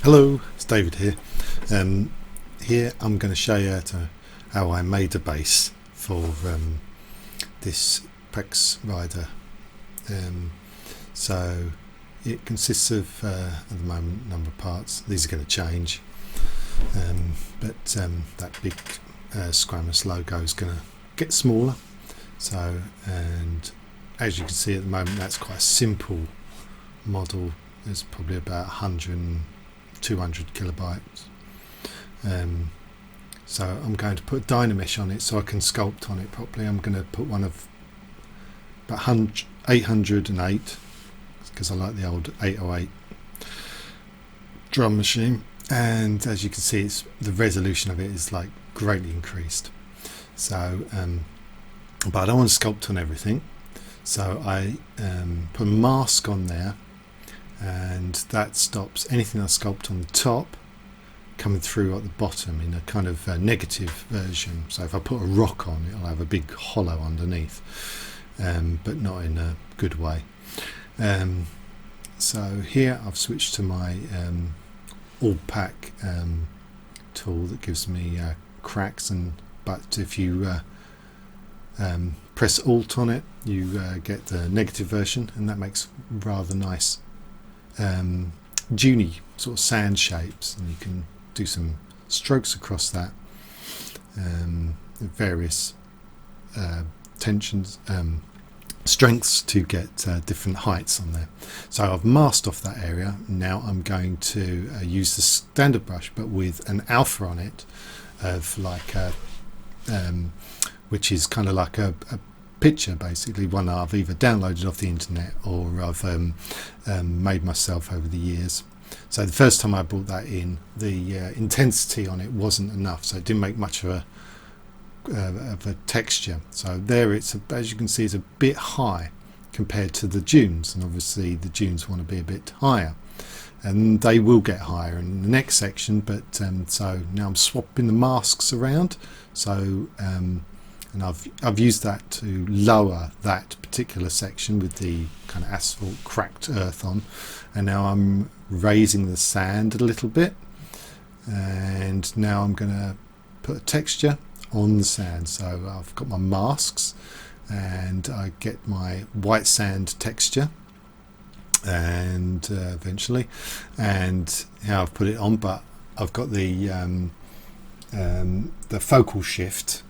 Hello, it's David here. Here I'm going to show you how I made a base for this Pex Rider. So it consists of, at the moment, a number of parts. These are going to change, but that big Squamous logo is going to get smaller. So, and as you can see at the moment, that's quite a simple model. There's probably about 200 kilobytes. So I'm going to put Dynamesh on it so I can sculpt on it properly. I'm going to put one of about 808 because I like the old 808 drum machine, and as you can see, the resolution of it is like greatly increased. So but I don't want to sculpt on everything, so I put a mask on there, and that stops anything I sculpt on the top coming through at the bottom in a kind of negative version. So if I put a rock on, it'll have a big hollow underneath, but not in a good way. So here I've switched to my all pack tool that gives me cracks, but if you press Alt on it, you get the negative version, and that makes rather nice duney sort of sand shapes, and you can do some strokes across that, various tensions, strengths to get different heights on there. So I've masked off that area. Now I'm going to use the standard brush, but with an alpha on it of like a which is kind of like a picture, basically one I've either downloaded off the internet or I've made myself over the years. So the first time I brought that in, the intensity on it wasn't enough, so it didn't make much of a texture. So there, it's as you can see, it's a bit high compared to the dunes, and obviously the dunes want to be a bit higher, and they will get higher in the next section. But so now I'm swapping the masks around. So and I've used that to lower that particular section with the kind of asphalt cracked earth on, and now I'm raising the sand a little bit, and now I'm going to put a texture on the sand. So I've got my masks and I get my white sand texture, and eventually, and how I've put it on, but I've got the focal shift.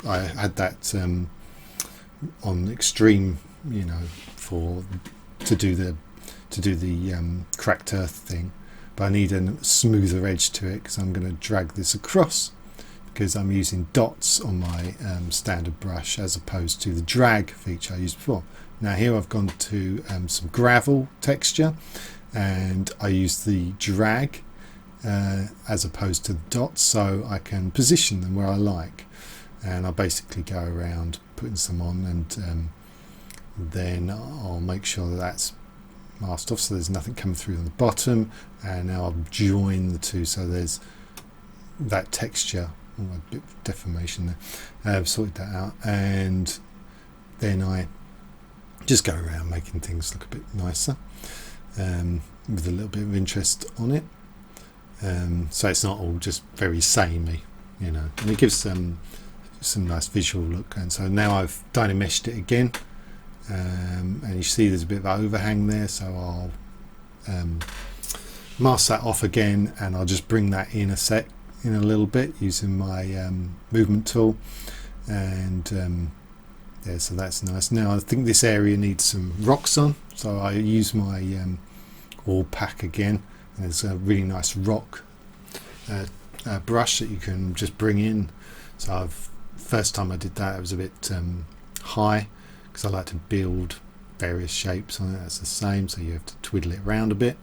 I had that on extreme, you know, to do the cracked earth thing, but I need a smoother edge to it because I'm going to drag this across, because I'm using dots on my standard brush as opposed to the drag feature I used before. Now here I've gone to some gravel texture, and I use the drag as opposed to the dots, so I can position them where I like. And I basically go around putting some on, and then I'll make sure that that's masked off so there's nothing coming through on the bottom, and now I'll join the two so there's that texture. Oh, a bit of deformation there. I've sorted that out, and then I just go around making things look a bit nicer, with a little bit of interest on it, so it's not all just very samey, you know, and it gives some nice visual look. And so now I've Dynameshed it again, and you see there's a bit of overhang there, so I'll mask that off again, and I'll just bring that in a little bit using my movement tool, and yeah, so that's nice. Now I think this area needs some rocks on, so I use my all pack again, and there's a really nice rock brush that you can just bring in. So first time I did that, it was a bit high, because I like to build various shapes on it. That's the same, so you have to twiddle it around a bit,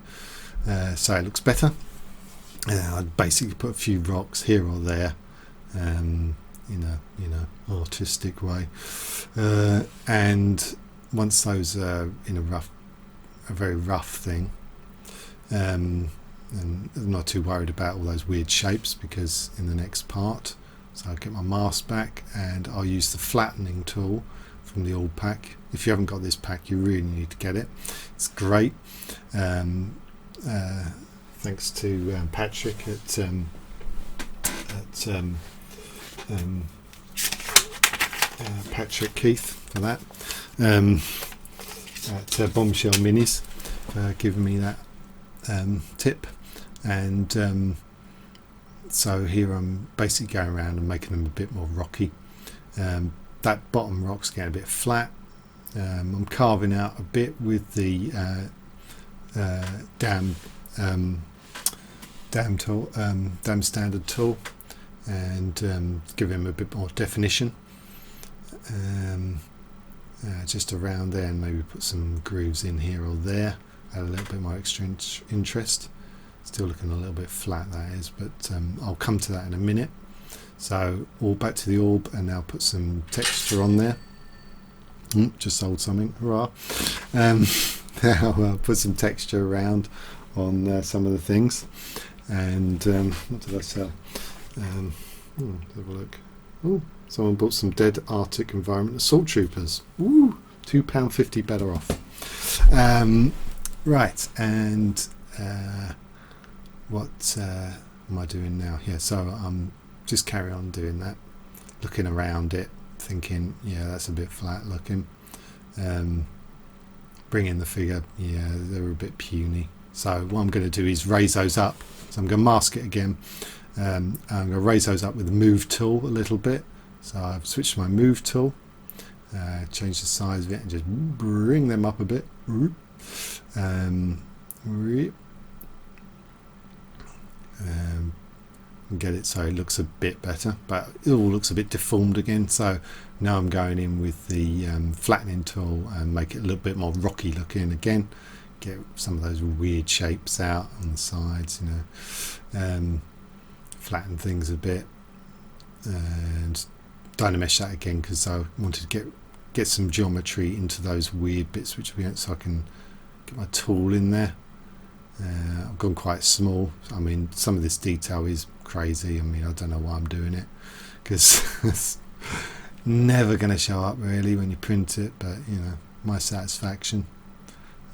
so it looks better. I basically put a few rocks here or there, in a artistic way, and once those are in a very rough thing, and I'm not too worried about all those weird shapes, because in the next part, so I'll get my mask back and I'll use the flattening tool from the old pack. If you haven't got this pack, you really need to get it. It's great. thanks to Patrick at Patrick Keith for that, at Bombshell Minis, giving me that tip. And so here I'm basically going around and making them a bit more rocky. That bottom rock's getting a bit flat. I'm carving out a bit with the dam tool, dam standard tool, and give him a bit more definition. Just around there, and maybe put some grooves in here or there, add a little bit more extra interest. Still looking a little bit flat, that is, but I'll come to that in a minute. So all back to the orb, and now put some texture on there. Just sold something, hurrah. Now I'll put some texture around on some of the things. And what did I sell? Let's have a look. Oh, someone bought some Dead Arctic Environment Assault Troopers. Ooh, £2.50 better off. Right, and what am I doing now? Yeah, so I'm just carry on doing that, looking around it, thinking, yeah, that's a bit flat looking. Bring in the figure, yeah, they're a bit puny. So what I'm going to do is raise those up. So I'm going to mask it again. I'm going to raise those up with the move tool a little bit. So I've switched to my move tool, change the size of it, and just bring them up a bit. And get it so it looks a bit better, but it all looks a bit deformed again. So now I'm going in with the flattening tool and make it a little bit more rocky looking again, get some of those weird shapes out on the sides, you know, flatten things a bit, and dynamesh that again because I wanted to get some geometry into those weird bits, which so I can get my tool in there. I've gone quite small. I mean, some of this detail is crazy. I mean, I don't know why I'm doing it, because it's never going to show up really when you print it, but you know, my satisfaction.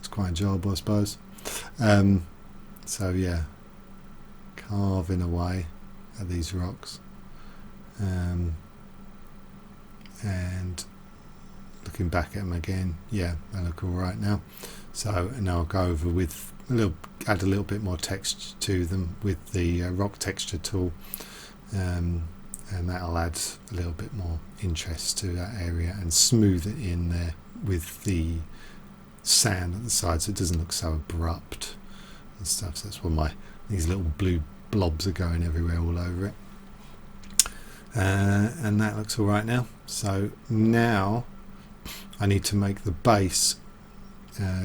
It's quite enjoyable, I suppose. So yeah, carving away at these rocks, and looking back at them again, yeah, they look all right now. So now I'll go over with add a little bit more text to them with the rock texture tool, and that'll add a little bit more interest to that area and smooth it in there with the sand at the side, so it doesn't look so abrupt and stuff. So that's why these little blue blobs are going everywhere all over it, and that looks all right now. So now I need to make the base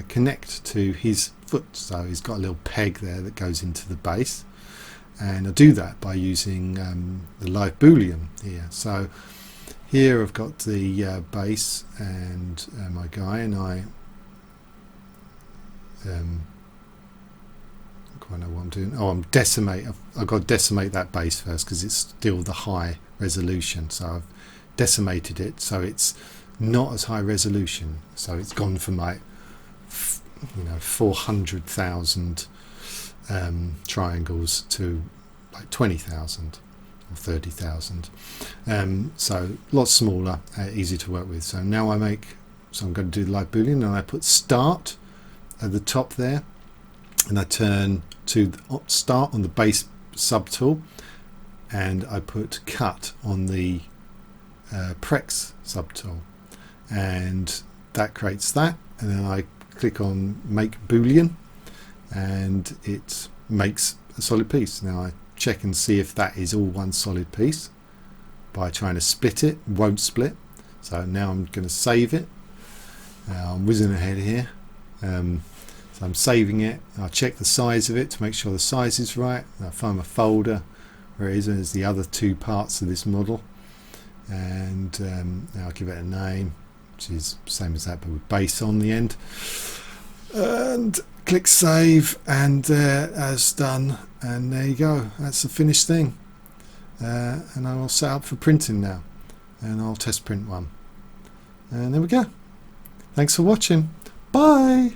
connect to his foot, so he's got a little peg there that goes into the base, and I do that by using the live boolean here. So here I've got the base and my guy, and I don't quite know what I'm doing. Oh, I've got to decimate that base first because it's still the high resolution, so I've decimated it so it's not as high resolution, so it's gone from like 400,000 triangles to like 20,000 or 30,000, so a lot smaller, easy to work with. So now I'm going to do the live boolean, and I put start at the top there, and I turn to start on the base subtool, and I put cut on the prex subtool, and that creates that. And then I click on make boolean, and it makes a solid piece. Now I check and see if that is all one solid piece by trying to split it. Won't split. So now I'm going to save it. I'm whizzing ahead here. So I'm saving it. I'll check the size of it to make sure the size is right. I'll find my folder where it is, and there's the other two parts of this model, and now I'll give it a name, which is the same as that but with base on the end, and click save, and that's done, and there you go, that's the finished thing. And I will set up for printing now, and I'll test print one, and there we go. Thanks for watching. Bye.